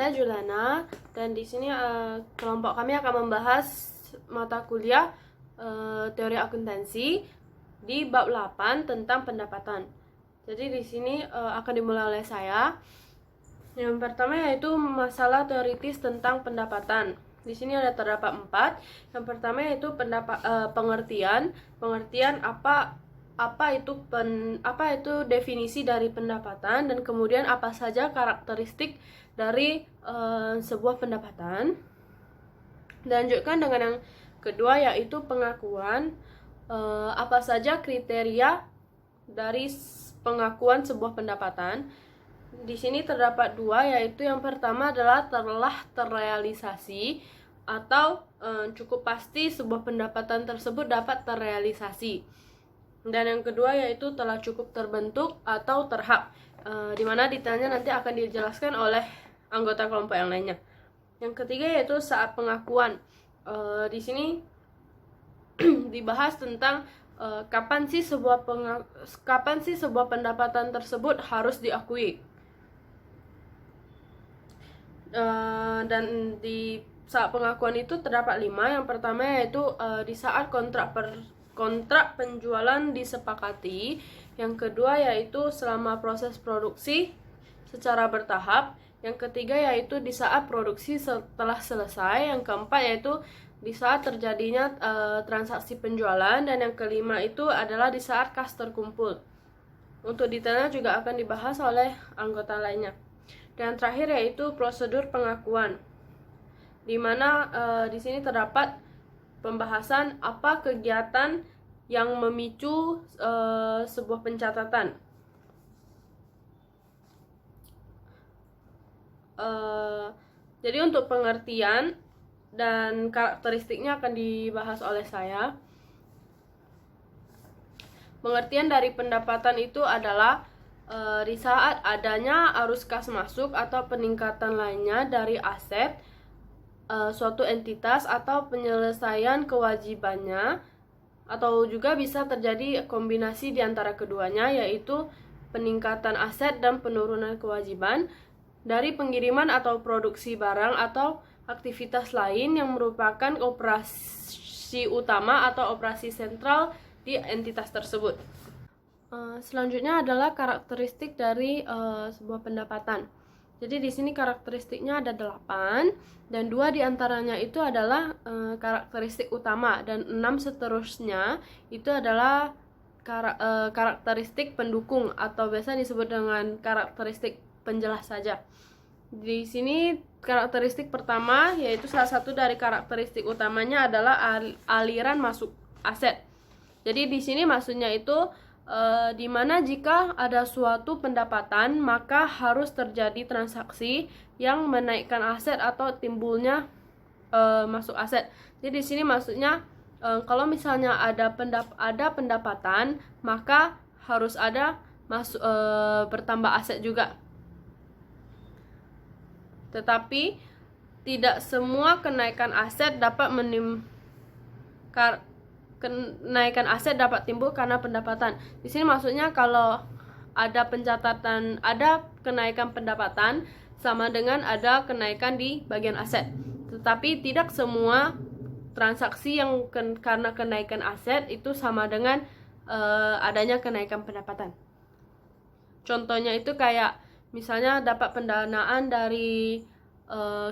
saya Julana, dan di sini kelompok kami akan membahas mata kuliah teori akuntansi di bab 8 tentang pendapatan. Jadi di sini akan dimulai oleh saya. Yang pertama yaitu masalah teoritis tentang pendapatan. Di sini terdapat 4. Yang pertama yaitu pengertian apa itu definisi dari pendapatan, dan kemudian apa saja karakteristik dari sebuah pendapatan. Dilanjutkan dengan yang kedua yaitu pengakuan, apa saja kriteria dari pengakuan sebuah pendapatan. Di sini terdapat 2, yaitu yang pertama adalah telah terrealisasi atau cukup pasti sebuah pendapatan tersebut dapat terrealisasi. Dan yang kedua yaitu telah cukup terbentuk atau terhak, dimana detailnya nanti akan dijelaskan oleh anggota kelompok yang lainnya. Yang ketiga yaitu saat pengakuan. Di sini dibahas tentang kapan sih sebuah pendapatan tersebut harus diakui. Dan di saat pengakuan itu terdapat 5. Yang pertama yaitu di saat kontrak penjualan disepakati. Yang kedua yaitu selama proses produksi secara bertahap. Yang ketiga yaitu di saat produksi setelah selesai. Yang keempat yaitu di saat terjadinya transaksi penjualan. Dan yang kelima itu adalah di saat kas terkumpul. Untuk detailnya juga akan dibahas oleh anggota lainnya. Dan terakhir yaitu prosedur pengakuan, di mana di sini terdapat pembahasan apa kegiatan yang memicu sebuah pencatatan. Jadi untuk pengertian dan karakteristiknya akan dibahas oleh saya. Pengertian dari pendapatan itu adalah di saat adanya arus kas masuk atau peningkatan lainnya dari aset suatu entitas atau penyelesaian kewajibannya, atau juga bisa terjadi kombinasi di antara keduanya, yaitu peningkatan aset dan penurunan kewajiban dari pengiriman atau produksi barang atau aktivitas lain yang merupakan operasi utama atau operasi sentral di entitas tersebut. Selanjutnya adalah karakteristik dari sebuah pendapatan. Jadi di sini karakteristiknya ada 8, dan 2 diantaranya itu adalah karakteristik utama, dan 6 seterusnya itu adalah karakteristik pendukung atau biasa disebut dengan karakteristik penjelas saja. Di sini karakteristik pertama yaitu salah satu dari karakteristik utamanya adalah aliran masuk aset. Jadi di sini maksudnya itu di mana jika ada suatu pendapatan maka harus terjadi transaksi yang menaikkan aset atau timbulnya masuk aset. Jadi di sini maksudnya kalau misalnya ada pendapatan maka harus ada bertambah aset juga. Tetapi tidak semua kenaikan aset timbul karena pendapatan. Di sini maksudnya kalau ada kenaikan pendapatan sama dengan ada kenaikan di bagian aset. Tetapi tidak semua transaksi yang karena kenaikan aset itu sama dengan adanya kenaikan pendapatan. Contohnya itu kayak misalnya dapat pendanaan dari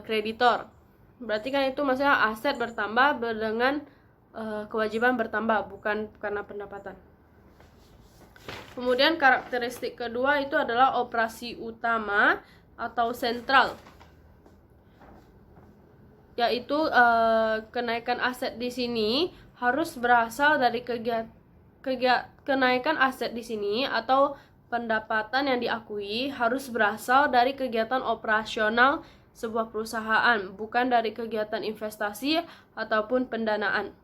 kreditor. Berarti kan itu maksudnya aset bertambah dengan kewajiban bertambah, bukan karena pendapatan. Kemudian karakteristik kedua itu adalah operasi utama atau sentral, yaitu kenaikan aset di sini harus berasal dari kenaikan aset di sini atau pendapatan yang diakui harus berasal dari kegiatan operasional sebuah perusahaan, bukan dari kegiatan investasi ataupun pendanaan.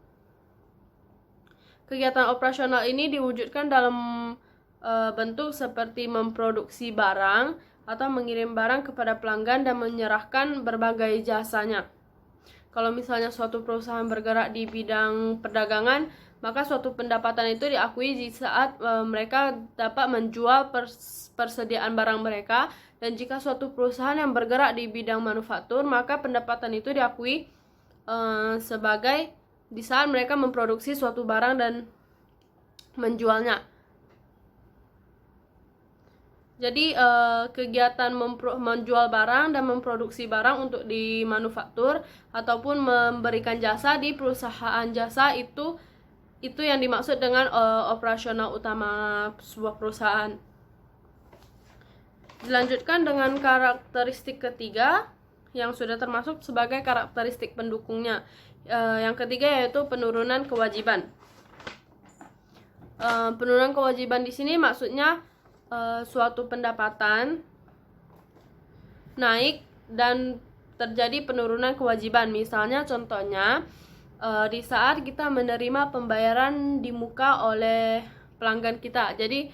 Kegiatan operasional ini diwujudkan dalam bentuk seperti memproduksi barang atau mengirim barang kepada pelanggan dan menyerahkan berbagai jasanya. Kalau misalnya suatu perusahaan bergerak di bidang perdagangan, maka suatu pendapatan itu diakui di saat mereka dapat menjual persediaan barang mereka. Dan jika suatu perusahaan yang bergerak di bidang manufaktur, maka pendapatan itu diakui sebagai di saat mereka memproduksi suatu barang dan menjualnya. Jadi kegiatan menjual barang dan memproduksi barang untuk di manufaktur ataupun memberikan jasa di perusahaan jasa itu yang dimaksud dengan operasional utama sebuah perusahaan. Dilanjutkan dengan karakteristik ketiga yang sudah termasuk sebagai karakteristik pendukungnya. Yang ketiga yaitu penurunan kewajiban. Penurunan kewajiban di sini maksudnya suatu pendapatan naik dan terjadi penurunan kewajiban. Misalnya contohnya di saat kita menerima pembayaran di muka oleh pelanggan kita. Jadi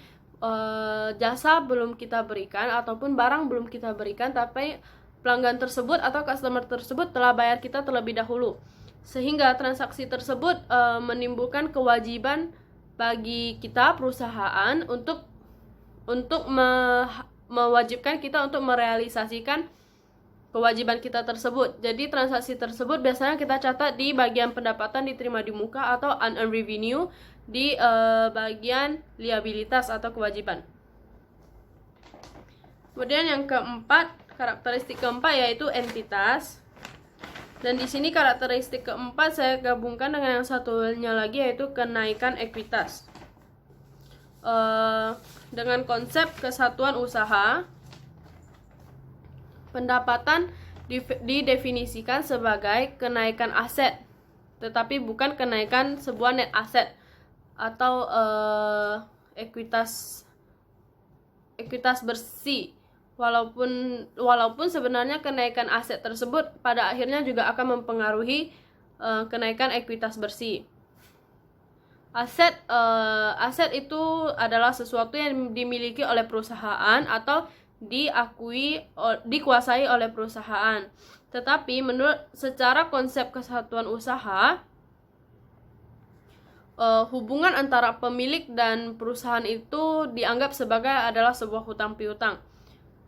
jasa belum kita berikan ataupun barang belum kita berikan, tapi pelanggan tersebut atau customer tersebut telah bayar kita terlebih dahulu, sehingga transaksi tersebut menimbulkan kewajiban bagi kita perusahaan untuk mewajibkan kita untuk merealisasikan kewajiban kita tersebut. Jadi transaksi tersebut biasanya kita catat di bagian pendapatan diterima di muka atau unearned revenue di bagian liabilitas atau kewajiban. Kemudian yang keempat, karakteristik keempat yaitu entitas. Dan di sini karakteristik keempat saya gabungkan dengan yang satunya lagi yaitu kenaikan ekuitas. Dengan konsep kesatuan usaha, pendapatan didefinisikan sebagai kenaikan aset, tetapi bukan kenaikan sebuah net aset atau ekuitas bersih. Walaupun sebenarnya kenaikan aset tersebut pada akhirnya juga akan mempengaruhi kenaikan ekuitas bersih. Aset itu adalah sesuatu yang dimiliki oleh perusahaan atau dikuasai oleh perusahaan. Tetapi secara konsep kesatuan usaha, hubungan antara pemilik dan perusahaan itu dianggap sebagai adalah sebuah hutang piutang.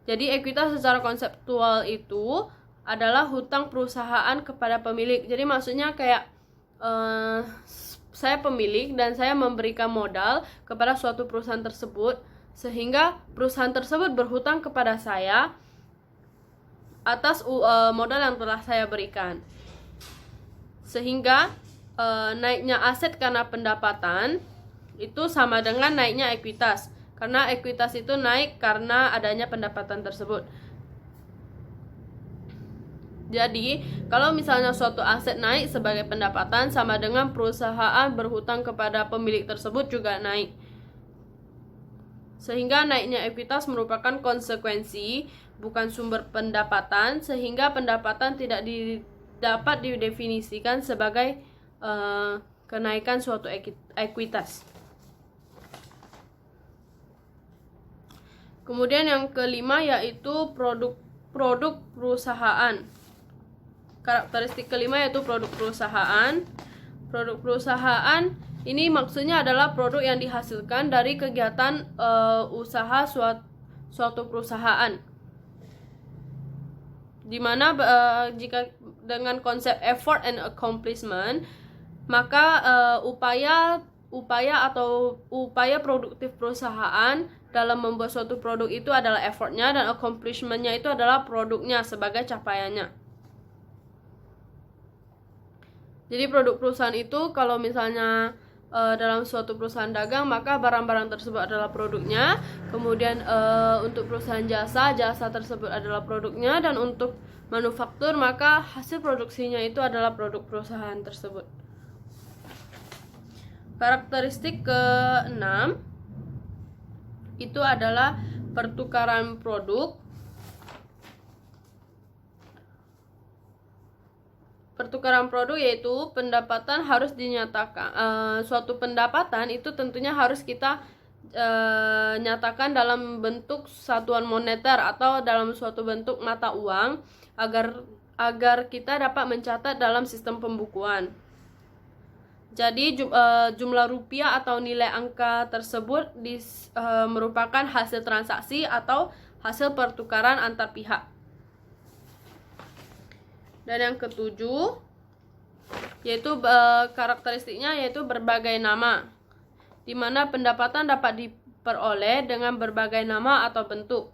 Jadi ekuitas secara konseptual itu adalah hutang perusahaan kepada pemilik. Jadi maksudnya kayak saya pemilik dan saya memberikan modal kepada suatu perusahaan tersebut, sehingga perusahaan tersebut berhutang kepada saya atas modal yang telah saya berikan. Sehingga naiknya aset karena pendapatan itu sama dengan naiknya ekuitas, karena ekuitas itu naik karena adanya pendapatan tersebut. Jadi kalau misalnya suatu aset naik sebagai pendapatan, sama dengan perusahaan berhutang kepada pemilik tersebut juga naik. Sehingga naiknya ekuitas merupakan konsekuensi, bukan sumber pendapatan, sehingga pendapatan tidak dapat didefinisikan sebagai kenaikan suatu ekuitas. Kemudian yang kelima yaitu produk perusahaan. Karakteristik kelima yaitu produk perusahaan. Produk perusahaan ini maksudnya adalah produk yang dihasilkan dari kegiatan usaha suatu perusahaan. Dimana jika dengan konsep effort and accomplishment, maka upaya produktif perusahaan dalam membuat suatu produk itu adalah effortnya, dan accomplishmentnya itu adalah produknya sebagai capaiannya. Jadi produk perusahaan itu kalau misalnya dalam suatu perusahaan dagang, maka barang-barang tersebut adalah produknya. Kemudian untuk perusahaan jasa tersebut adalah produknya, dan untuk manufaktur maka hasil produksinya itu adalah produk perusahaan tersebut. Karakteristik ke-6 itu adalah pertukaran produk. Pertukaran produk yaitu pendapatan harus dinyatakan. Suatu pendapatan itu tentunya harus kita nyatakan dalam bentuk satuan moneter atau dalam suatu bentuk mata uang agar kita dapat mencatat dalam sistem pembukuan. Jadi jumlah rupiah atau nilai angka tersebut merupakan hasil transaksi atau hasil pertukaran antar pihak. Dan yang ketujuh yaitu karakteristiknya yaitu berbagai nama, di mana pendapatan dapat diperoleh dengan berbagai nama atau bentuk.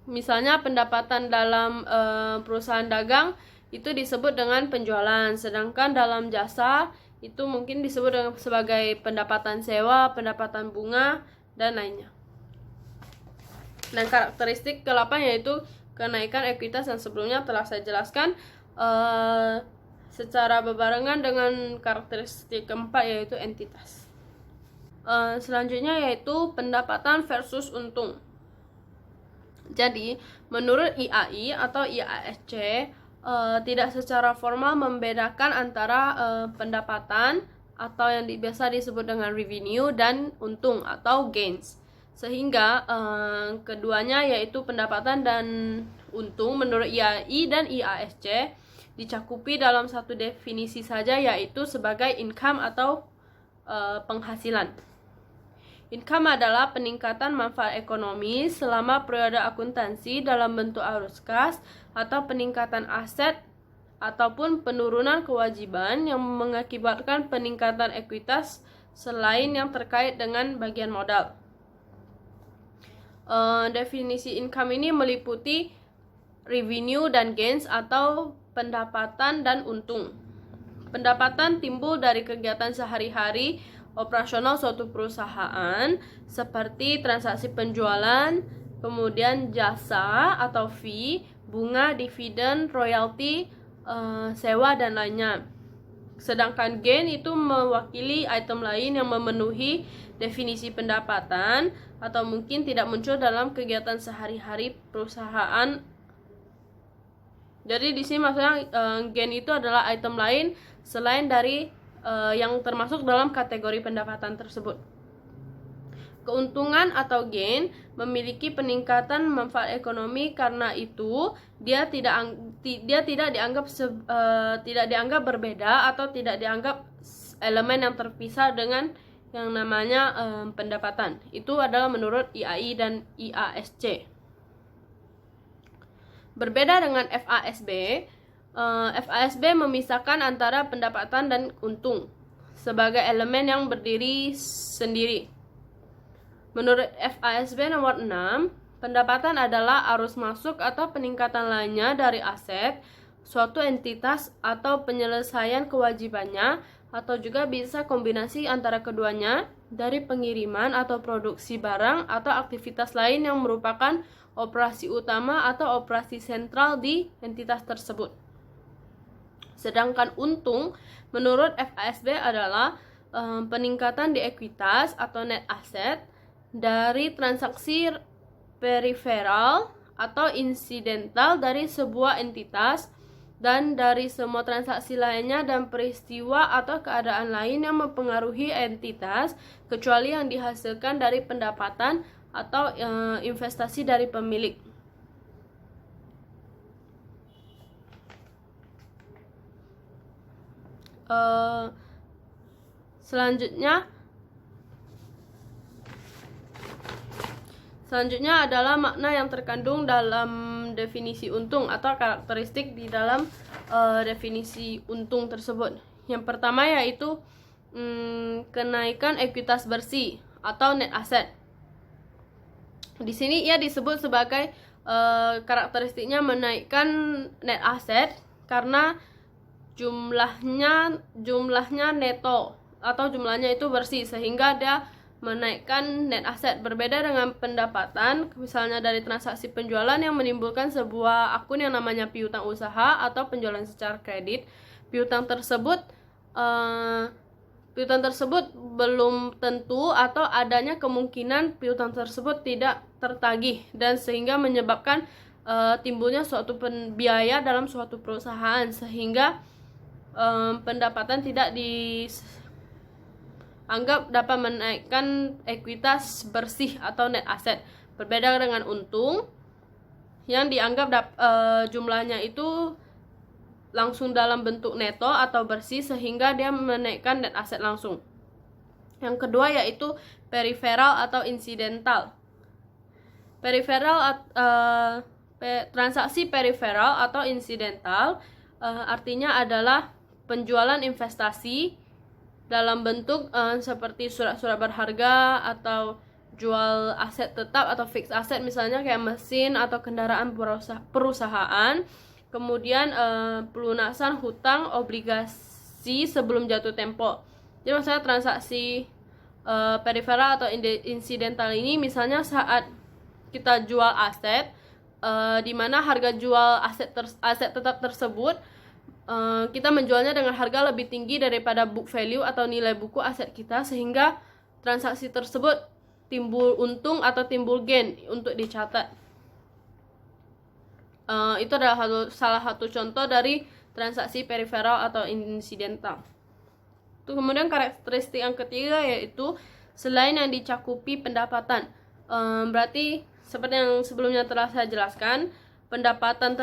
Misalnya pendapatan dalam perusahaan dagang itu disebut dengan penjualan, sedangkan dalam jasa itu mungkin disebut sebagai pendapatan sewa, pendapatan bunga, dan lainnya. Dan karakteristik ke-8 yaitu kenaikan ekuitas yang sebelumnya telah saya jelaskan secara berbarengan dengan karakteristik keempat yaitu entitas. Selanjutnya yaitu pendapatan versus untung. Jadi, menurut IAI atau IASC, tidak secara formal membedakan antara pendapatan atau yang biasa disebut dengan revenue dan untung atau gains. Sehingga keduanya yaitu pendapatan dan untung menurut IAI dan IASC dicakupi dalam satu definisi saja, yaitu sebagai income atau penghasilan. Income adalah peningkatan manfaat ekonomi selama periode akuntansi dalam bentuk arus kas atau peningkatan aset ataupun penurunan kewajiban yang mengakibatkan peningkatan ekuitas selain yang terkait dengan bagian modal. Definisi income ini meliputi revenue dan gains atau pendapatan dan untung. Pendapatan timbul dari kegiatan sehari-hari operasional suatu perusahaan seperti transaksi penjualan, kemudian jasa atau fee, bunga, dividen, royalti, sewa, dan lainnya. Sedangkan gain itu mewakili item lain yang memenuhi definisi pendapatan atau mungkin tidak muncul dalam kegiatan sehari-hari perusahaan. Jadi di sini maksudnya gain itu adalah item lain selain dari yang termasuk dalam kategori pendapatan tersebut. Keuntungan atau gain memiliki peningkatan manfaat ekonomi, karena itu dia tidak dianggap berbeda atau tidak dianggap elemen yang terpisah dengan yang namanya pendapatan. Itu adalah menurut IAI dan IASC. Berbeda dengan FASB, FASB memisahkan antara pendapatan dan untung sebagai elemen yang berdiri sendiri. Menurut FASB nomor 6, pendapatan adalah arus masuk atau peningkatan lainnya dari aset suatu entitas atau penyelesaian kewajibannya, atau juga bisa kombinasi antara keduanya dari pengiriman atau produksi barang atau aktivitas lain yang merupakan operasi utama atau operasi sentral di entitas tersebut. Sedangkan untung menurut FASB adalah peningkatan di ekuitas atau net asset dari transaksi periferal atau insidental dari sebuah entitas dan dari semua transaksi lainnya dan peristiwa atau keadaan lain yang mempengaruhi entitas kecuali yang dihasilkan dari pendapatan atau investasi dari pemilik. Selanjutnya adalah makna yang terkandung dalam definisi untung atau karakteristik di dalam definisi untung tersebut. Yang pertama yaitu kenaikan ekuitas bersih atau net asset. Di sini ia disebut sebagai karakteristiknya menaikkan net asset karena jumlahnya neto atau jumlahnya itu bersih, sehingga dia menaikkan net asset. Berbeda dengan pendapatan, misalnya dari transaksi penjualan yang menimbulkan sebuah akun yang namanya piutang usaha atau penjualan secara kredit. Piutang tersebut belum tentu atau adanya kemungkinan piutang tersebut tidak tertagih, dan sehingga menyebabkan timbulnya suatu biaya dalam suatu perusahaan, sehingga pendapatan tidak dianggap dapat menaikkan ekuitas bersih atau net asset. Berbeda dengan untung yang dianggap jumlahnya itu langsung dalam bentuk neto atau bersih sehingga dia menaikkan net aset langsung. Yang kedua yaitu peripheral atau insidental. Transaksi peripheral atau insidental artinya adalah penjualan investasi dalam bentuk seperti surat-surat berharga atau jual aset tetap atau fixed aset, misalnya kayak mesin atau kendaraan perusahaan. Kemudian pelunasan hutang obligasi sebelum jatuh tempo. Jadi maksudnya transaksi peripheral atau insidental ini misalnya saat kita jual aset, di mana harga jual aset tetap tersebut kita menjualnya dengan harga lebih tinggi daripada book value atau nilai buku aset kita, sehingga transaksi tersebut timbul untung atau timbul gain untuk dicatat. Itu adalah salah satu contoh dari transaksi peripheral atau insidental. Kemudian karakteristik yang ketiga yaitu selain yang dicakupi pendapatan. Berarti seperti yang sebelumnya telah saya jelaskan, pendapatan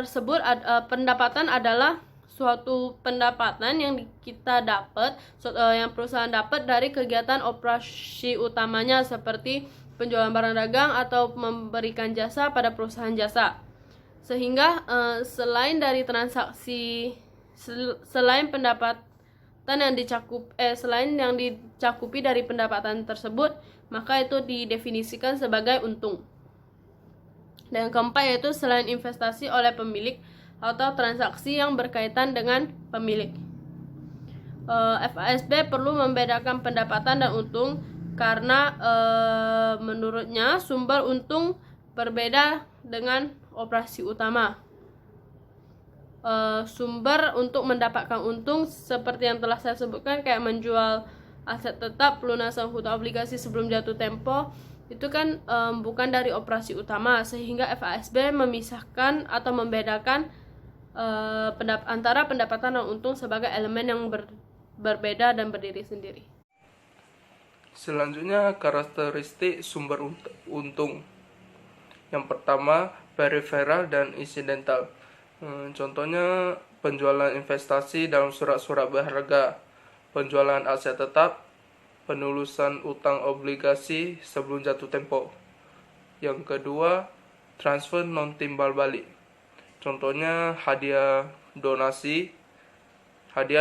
adalah suatu pendapatan yang kita dapat, yang perusahaan dapat dari kegiatan operasi utamanya seperti penjualan barang dagang atau memberikan jasa pada perusahaan jasa. Sehingga selain dari transaksi, selain yang dicakupi dari pendapatan tersebut, maka itu didefinisikan sebagai untung. Dan yang keempat yaitu selain investasi oleh pemilik atau transaksi yang berkaitan dengan pemilik. FASB perlu membedakan pendapatan dan untung karena menurutnya sumber untung berbeda dengan operasi utama. Sumber untuk mendapatkan untung seperti yang telah saya sebutkan, kayak menjual aset tetap, pelunasan hutang obligasi sebelum jatuh tempo, itu kan bukan dari operasi utama, sehingga FASB memisahkan atau membedakan antara pendapatan dan untung sebagai elemen yang berbeda dan berdiri sendiri. Selanjutnya karakteristik sumber untung. Yang pertama, peripheral dan insidental. Contohnya penjualan investasi dalam surat-surat berharga, penjualan aset tetap, penulusan utang obligasi sebelum jatuh tempo. Yang kedua, transfer non timbal balik. Contohnya hadiah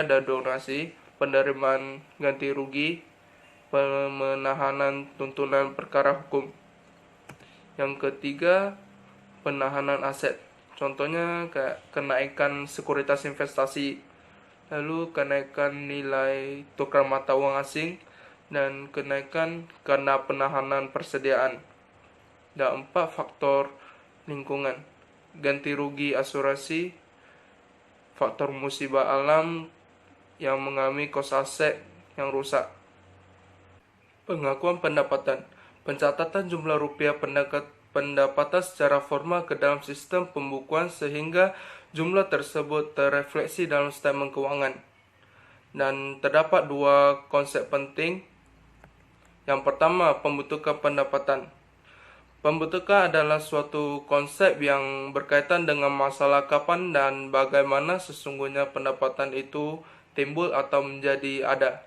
dan donasi, penerimaan ganti rugi, pemenahanan tuntutan perkara hukum. Yang ketiga, penahanan aset. Contohnya kayak kenaikan sekuritas investasi, lalu kenaikan nilai tukar mata uang asing, dan kenaikan karena penahanan persediaan. Dan 4, faktor lingkungan, ganti rugi asuransi, faktor musibah alam yang mengalami kos aset yang rusak. Pengakuan pendapatan, pencatatan jumlah rupiah pendapatan secara formal ke dalam sistem pembukuan sehingga jumlah tersebut terrefleksi dalam statement keuangan. Dan terdapat 2 konsep penting. Yang pertama, pembentukan pendapatan. Pembentukan adalah suatu konsep yang berkaitan dengan masalah kapan dan bagaimana sesungguhnya pendapatan itu timbul atau menjadi ada.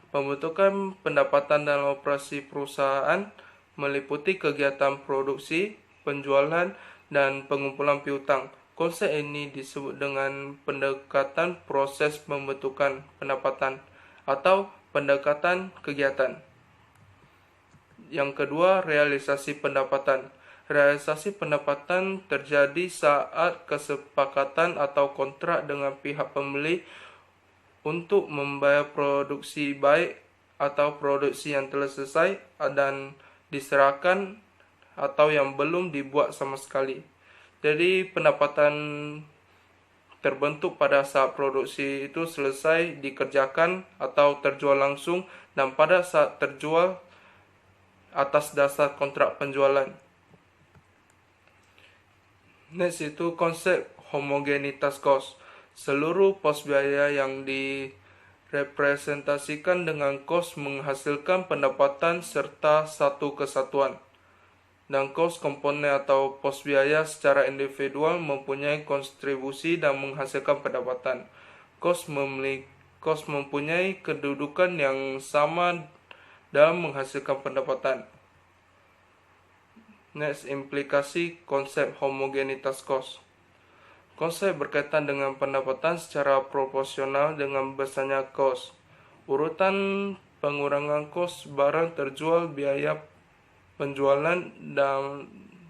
Pembentukan pendapatan dalam operasi perusahaan meliputi kegiatan produksi, penjualan, dan pengumpulan piutang. Konsep ini disebut dengan pendekatan proses pembentukan pendapatan atau pendekatan kegiatan. Yang kedua, realisasi pendapatan. Realisasi pendapatan terjadi saat kesepakatan atau kontrak dengan pihak pembeli untuk membayar produksi baik atau produksi yang telah selesai dan diserahkan atau yang belum dibuat sama sekali. Jadi pendapatan terbentuk pada saat produksi itu selesai dikerjakan atau terjual langsung, dan pada saat terjual atas dasar kontrak penjualan. Next itu konsep homogenitas kos. Seluruh pos biaya yang direpresentasikan dengan kos menghasilkan pendapatan serta satu kesatuan. dan kos komponen atau pos biaya secara individual mempunyai kontribusi dan menghasilkan pendapatan. Kos mempunyai kedudukan yang sama dalam menghasilkan pendapatan. Next, implikasi konsep homogenitas kos. Konsep berkaitan dengan pendapatan secara proporsional dengan besarnya kos. Urutan pengurangan kos barang terjual, biaya penjualan,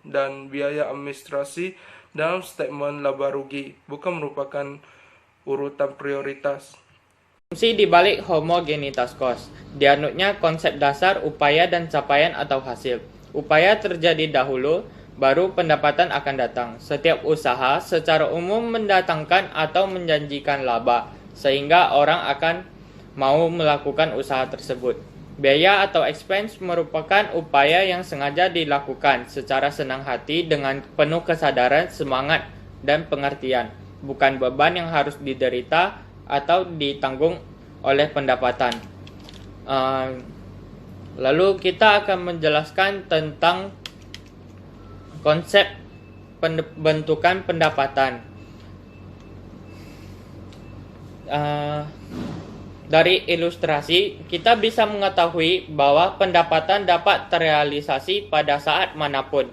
dan biaya administrasi dalam statement laba rugi bukan merupakan urutan prioritas. Fungsi di balik homogenitas kos. Dianutnya konsep dasar upaya dan capaian atau hasil. Upaya terjadi dahulu, baru pendapatan akan datang. Setiap usaha secara umum mendatangkan atau menjanjikan laba, sehingga orang akan mau melakukan usaha tersebut. Biaya atau expense merupakan upaya yang sengaja dilakukan secara senang hati dengan penuh kesadaran, semangat, dan pengertian, bukan beban yang harus diderita atau ditanggung oleh pendapatan. Lalu kita akan menjelaskan tentang konsep pembentukan pendapatan. Dari ilustrasi, kita bisa mengetahui bahwa pendapatan dapat terrealisasi pada saat manapun,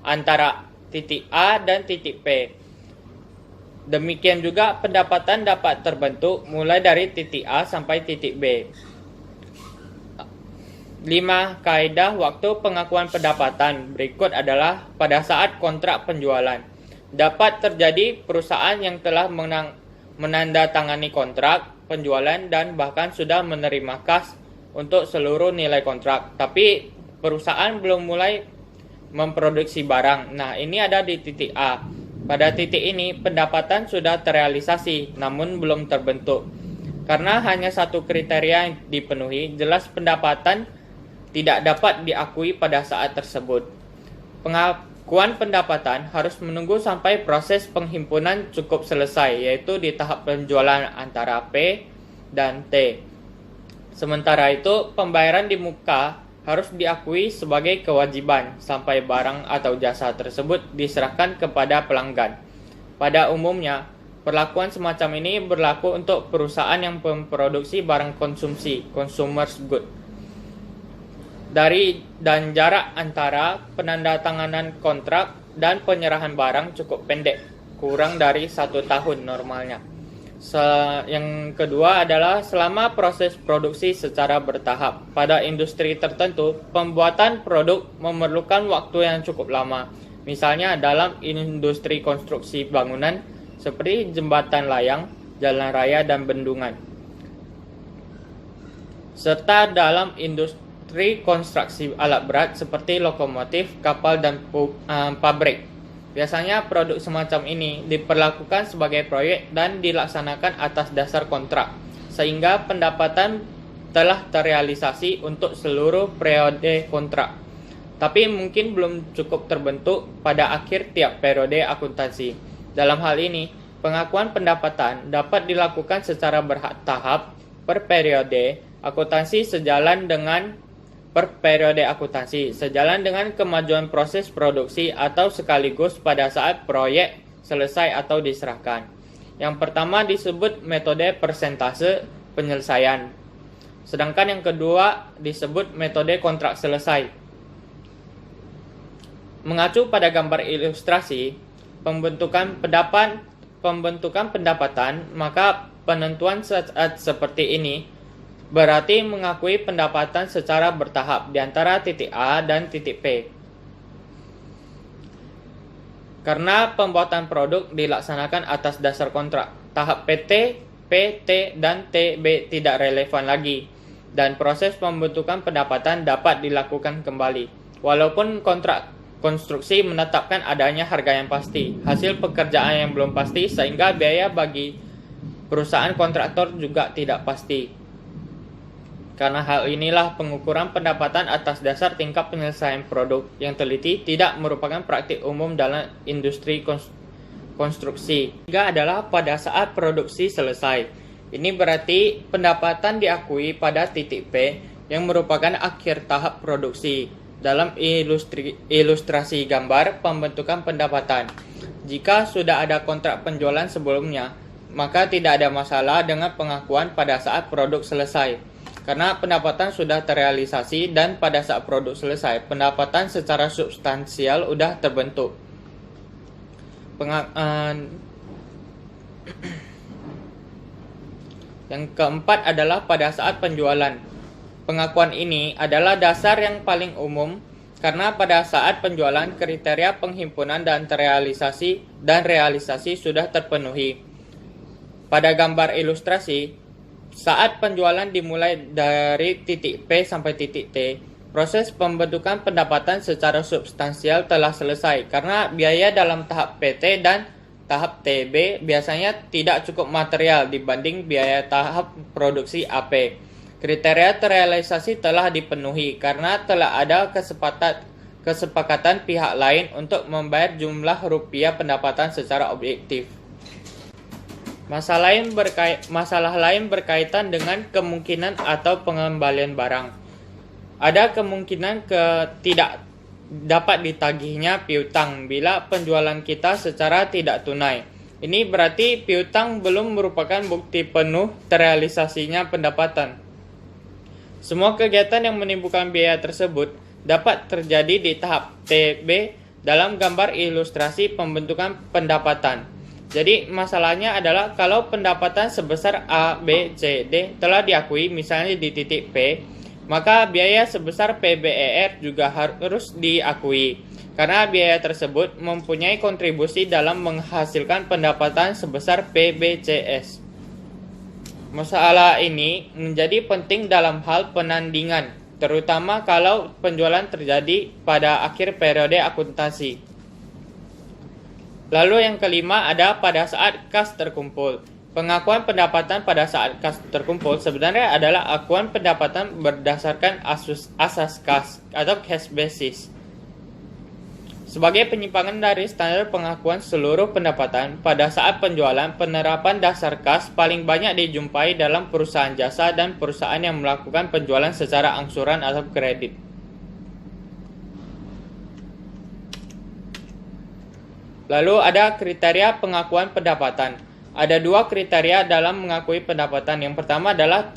antara titik A dan titik P. Demikian juga pendapatan dapat terbentuk mulai dari titik A sampai titik B. 5. Kaedah waktu pengakuan pendapatan berikut adalah pada saat kontrak penjualan. Dapat terjadi perusahaan yang telah menandatangani kontrak penjualan dan bahkan sudah menerima kas untuk seluruh nilai kontrak, tapi perusahaan belum mulai memproduksi barang. Nah, ini ada di titik A. Pada titik ini pendapatan sudah terrealisasi namun belum terbentuk. Karena hanya satu kriteria yang dipenuhi, jelas pendapatan tidak dapat diakui pada saat tersebut. Pengakuan pendapatan harus menunggu sampai proses penghimpunan cukup selesai, yaitu di tahap penjualan antara P dan T. Sementara itu, pembayaran di muka harus diakui sebagai kewajiban sampai barang atau jasa tersebut diserahkan kepada pelanggan. Pada umumnya, perlakuan semacam ini berlaku untuk perusahaan yang memproduksi barang konsumsi, consumer's good. Dari dan jarak antara penandatanganan kontrak dan penyerahan barang cukup pendek, kurang dari 1 tahun normalnya. Yang kedua adalah selama proses produksi secara bertahap. Pada industri tertentu, pembuatan produk memerlukan waktu yang cukup lama. Misalnya dalam industri konstruksi bangunan seperti jembatan layang, jalan raya, dan bendungan. Serta dalam industri konstruksi alat berat seperti lokomotif, kapal, dan pabrik. Biasanya produk semacam ini diperlakukan sebagai proyek dan dilaksanakan atas dasar kontrak, sehingga pendapatan telah terrealisasi untuk seluruh periode kontrak. Tapi mungkin belum cukup terbentuk pada akhir tiap periode akuntansi. Dalam hal ini, pengakuan pendapatan dapat dilakukan secara bertahap per periode akuntansi sejalan dengan kemajuan proses produksi atau sekaligus pada saat proyek selesai atau diserahkan. Yang pertama disebut metode persentase penyelesaian, sedangkan yang kedua disebut metode kontrak selesai. Mengacu pada gambar ilustrasi pembentukan pendapatan, maka penentuan saat seperti ini berarti mengakui pendapatan secara bertahap di antara titik A dan titik P. Karena pembuatan produk dilaksanakan atas dasar kontrak, tahap PT, PT, dan TB tidak relevan lagi, dan proses pembentukan pendapatan dapat dilakukan kembali. Walaupun kontrak konstruksi menetapkan adanya harga yang pasti, hasil pekerjaan yang belum pasti, sehingga biaya bagi perusahaan kontraktor juga tidak pasti. Karena hal inilah pengukuran pendapatan atas dasar tingkat penyelesaian produk yang teliti tidak merupakan praktik umum dalam industri konstruksi. Ketiga adalah pada saat produksi selesai. Ini berarti pendapatan diakui pada titik P yang merupakan akhir tahap produksi. dalam ilustrasi gambar pembentukan pendapatan. Jika sudah ada kontrak penjualan sebelumnya, maka tidak ada masalah dengan pengakuan pada saat produk selesai. Karena pendapatan sudah terrealisasi dan pada saat produk selesai, pendapatan secara substansial sudah terbentuk. Yang keempat adalah pada saat penjualan. Pengakuan ini adalah dasar yang paling umum karena pada saat penjualan kriteria penghimpunan dan realisasi sudah terpenuhi. Pada gambar ilustrasi, saat penjualan dimulai dari titik P sampai titik T, proses pembentukan pendapatan secara substansial telah selesai karena biaya dalam tahap PT dan tahap TB biasanya tidak cukup material dibanding biaya tahap produksi AP. Kriteria terrealisasi telah dipenuhi karena telah ada kesepakatan pihak lain untuk membayar jumlah rupiah pendapatan secara objektif. Masalah lain berkaitan dengan kemungkinan atau pengembalian barang. Ada kemungkinan tidak dapat ditagihnya piutang bila penjualan kita secara tidak tunai. Ini berarti piutang belum merupakan bukti penuh terrealisasinya pendapatan. Semua kegiatan yang menimbulkan biaya tersebut dapat terjadi di tahap TB dalam gambar ilustrasi pembentukan pendapatan. Jadi masalahnya adalah kalau pendapatan sebesar A, B, C, D telah diakui misalnya di titik P, maka biaya sebesar PBER juga harus diakui karena biaya tersebut mempunyai kontribusi dalam menghasilkan pendapatan sebesar PBCS. Masalah ini menjadi penting dalam hal penandingan, terutama kalau penjualan terjadi pada akhir periode akuntansi. Lalu yang kelima ada pada saat kas terkumpul. Pengakuan pendapatan pada saat kas terkumpul sebenarnya adalah akuan pendapatan berdasarkan asas kas atau cash basis. Sebagai penyimpangan dari standar pengakuan seluruh pendapatan, pada saat penjualan, penerapan dasar kas paling banyak dijumpai dalam perusahaan jasa dan perusahaan yang melakukan penjualan secara angsuran atau kredit. Lalu ada kriteria pengakuan pendapatan. Ada dua kriteria dalam mengakui pendapatan. Yang pertama adalah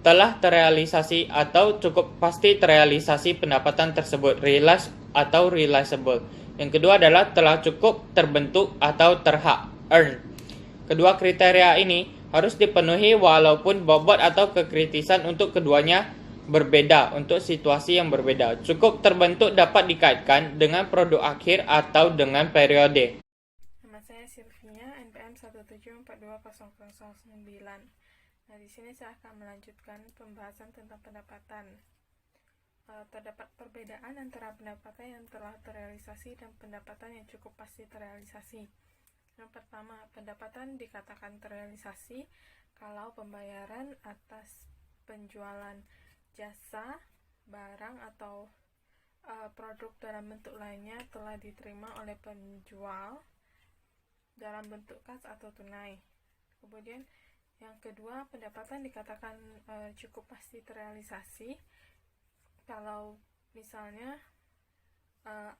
telah terrealisasi atau cukup pasti terrealisasi pendapatan tersebut, realized atau realizable. Yang kedua adalah telah cukup terbentuk atau terhak, earn. Kedua kriteria ini harus dipenuhi walaupun bobot atau kekritisan untuk keduanya berbeda untuk situasi yang berbeda. Cukup terbentuk dapat dikaitkan dengan produk akhir atau dengan periode. Nama saya Sylvia, NPM 1742009. Nah, di sini saya akan melanjutkan pembahasan tentang pendapatan. Terdapat perbedaan antara pendapatan yang telah terrealisasi dan pendapatan yang cukup pasti terrealisasi. Yang pertama, pendapatan dikatakan terrealisasi kalau pembayaran atas penjualan jasa, barang, atau produk dalam bentuk lainnya telah diterima oleh penjual dalam bentuk kas atau tunai. Kemudian yang kedua, pendapatan dikatakan cukup pasti terrealisasi kalau misalnya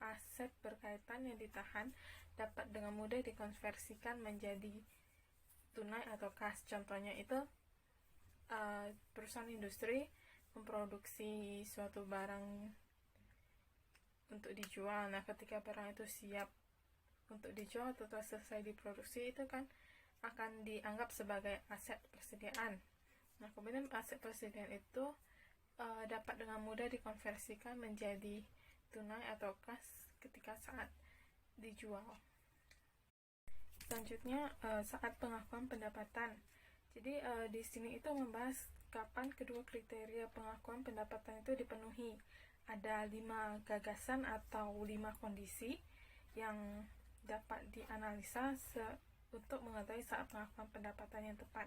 aset berkaitan yang ditahan dapat dengan mudah dikonversikan menjadi tunai atau kas. Contohnya itu perusahaan industri memproduksi suatu barang untuk dijual. Nah, ketika barang itu siap untuk dijual atau telah selesai diproduksi, itu kan akan dianggap sebagai aset persediaan. Nah, kemudian aset persediaan itu dapat dengan mudah dikonversikan menjadi tunai atau kas ketika saat dijual. Selanjutnya saat pengakuan pendapatan. Jadi di sini itu membahas kapan kedua kriteria pengakuan pendapatan itu dipenuhi. Ada 5 gagasan atau 5 kondisi yang dapat dianalisa untuk mengetahui saat pengakuan pendapatan yang tepat.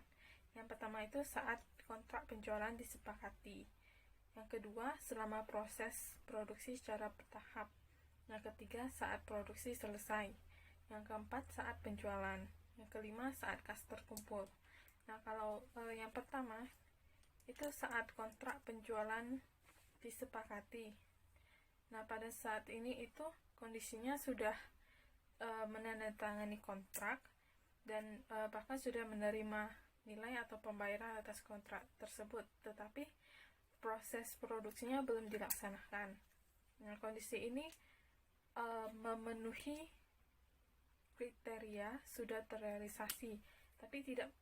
Yang pertama itu saat kontrak penjualan disepakati. Yang kedua, selama proses produksi secara bertahap. Yang ketiga, saat produksi selesai. Yang keempat, saat penjualan. Yang kelima, saat kas terkumpul. Nah, kalau yang pertama itu saat kontrak penjualan disepakati. Nah, pada saat ini itu kondisinya sudah menandatangani kontrak dan bahkan sudah menerima nilai atau pembayaran atas kontrak tersebut, tetapi proses produksinya belum dilaksanakan. Nah, kondisi ini memenuhi kriteria sudah terrealisasi, tapi tidak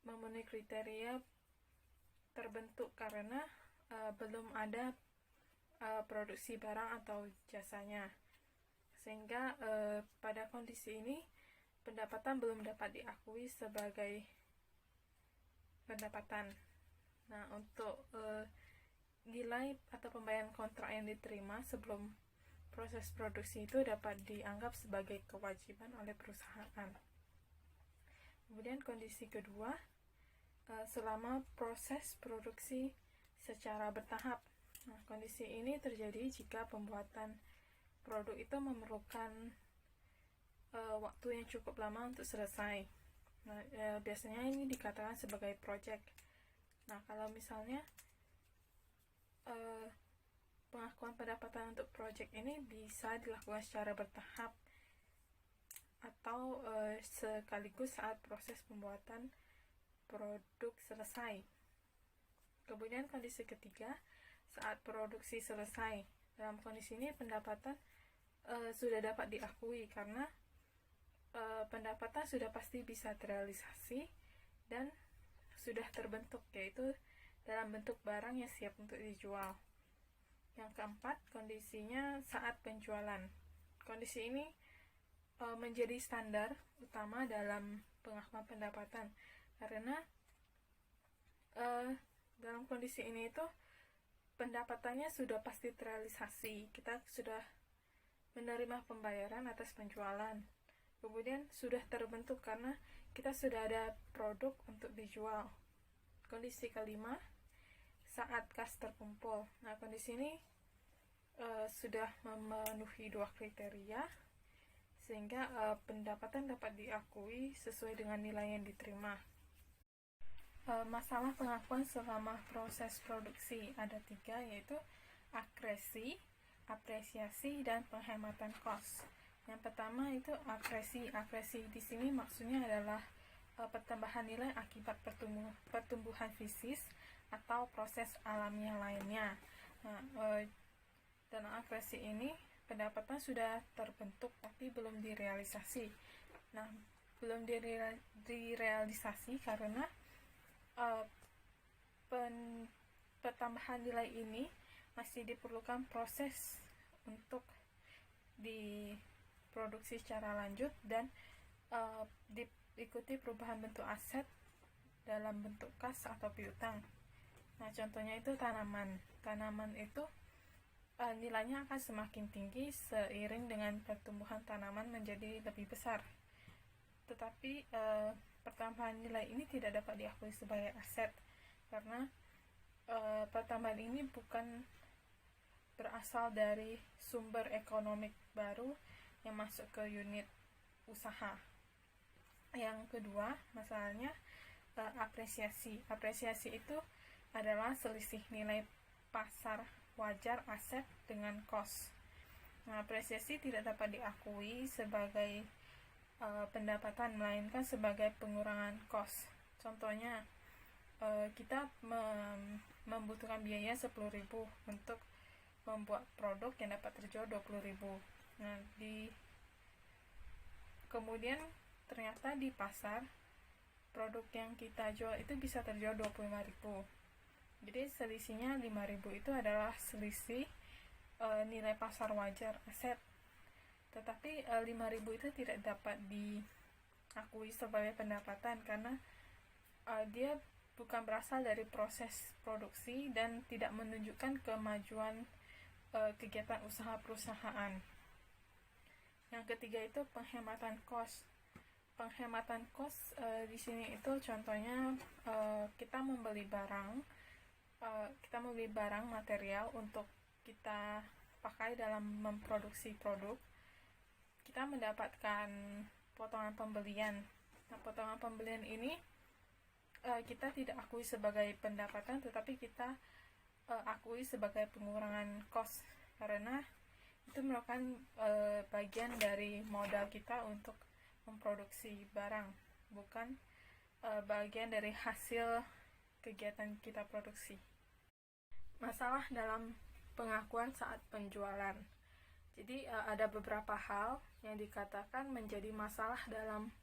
memenuhi kriteria terbentuk karena belum ada produksi barang atau jasanya, sehingga pada kondisi ini pendapatan belum dapat diakui sebagai pendapatan. Nah, untuk nilai atau pembayaran kontrak yang diterima sebelum proses produksi itu dapat dianggap sebagai kewajiban oleh perusahaan. Kemudian kondisi kedua, selama proses produksi secara bertahap. Nah, kondisi ini terjadi jika pembuatan produk itu memerlukan waktu yang cukup lama untuk selesai. Nah, biasanya ini dikatakan sebagai project. Nah, kalau misalnya pengakuan pendapatan untuk project ini bisa dilakukan secara bertahap atau sekaligus saat proses pembuatan produk selesai. Kemudian kondisi ketiga, saat produksi selesai. Dalam kondisi ini pendapatan sudah dapat diakui karena pendapatan sudah pasti bisa terrealisasi dan sudah terbentuk, yaitu dalam bentuk barang yang siap untuk dijual. Yang keempat, kondisinya saat penjualan. Kondisi ini menjadi standar utama dalam pengakuan pendapatan karena dalam kondisi ini itu pendapatannya sudah pasti terrealisasi. Kita sudah menerima pembayaran atas penjualan, kemudian sudah terbentuk karena kita sudah ada produk untuk dijual. Kondisi kelima, saat kas terkumpul. Nah, kondisi ini sudah memenuhi dua kriteria sehingga pendapatan dapat diakui sesuai dengan nilai yang diterima. Masalah pengakuan selama proses produksi ada 3, yaitu akresi, apresiasi, dan penghematan kos. Yang pertama itu akresi. Akresi di sini maksudnya adalah pertambahan nilai akibat pertumbuhan fisis atau proses alamiah lainnya. Nah, dalam akresi ini pendapatan sudah terbentuk tapi belum direalisasi. Nah, belum direalisasi karena pertambahan nilai ini masih diperlukan proses untuk diproduksi secara lanjut dan diikuti perubahan bentuk aset dalam bentuk kas atau piutang. Nah, contohnya itu tanaman. Tanaman itu nilainya akan semakin tinggi seiring dengan pertumbuhan tanaman menjadi lebih besar. Tetapi pertambahan nilai ini tidak dapat diakui sebagai aset karena pertambahan ini bukan berasal dari sumber ekonomi baru yang masuk ke unit usaha. Yang kedua, masalahnya apresiasi. Apresiasi itu adalah selisih nilai pasar wajar aset dengan kos. Nah, apresiasi tidak dapat diakui sebagai pendapatan, melainkan sebagai pengurangan kos. Contohnya, kita membutuhkan biaya 10.000 untuk membuat produk yang dapat terjual 20.000. Nah, kemudian ternyata di pasar produk yang kita jual itu bisa terjual 25.000. Jadi selisihnya 5.000 itu adalah selisih nilai pasar wajar aset. Tetapi 5.000 itu tidak dapat diakui sebagai pendapatan karena dia bukan berasal dari proses produksi dan tidak menunjukkan kemajuan kegiatan usaha perusahaan. Yang ketiga itu penghematan kos. Penghematan kos di sini itu contohnya kita membeli barang material untuk kita pakai dalam memproduksi produk. Kita mendapatkan potongan pembelian. Nah, potongan pembelian ini kita tidak akui sebagai pendapatan, tetapi kita akui sebagai pengurangan cost, karena itu merupakan bagian dari modal kita untuk memproduksi barang, bukan bagian dari hasil kegiatan kita produksi. Masalah dalam pengakuan saat penjualan. Jadi ada beberapa hal yang dikatakan menjadi masalah dalam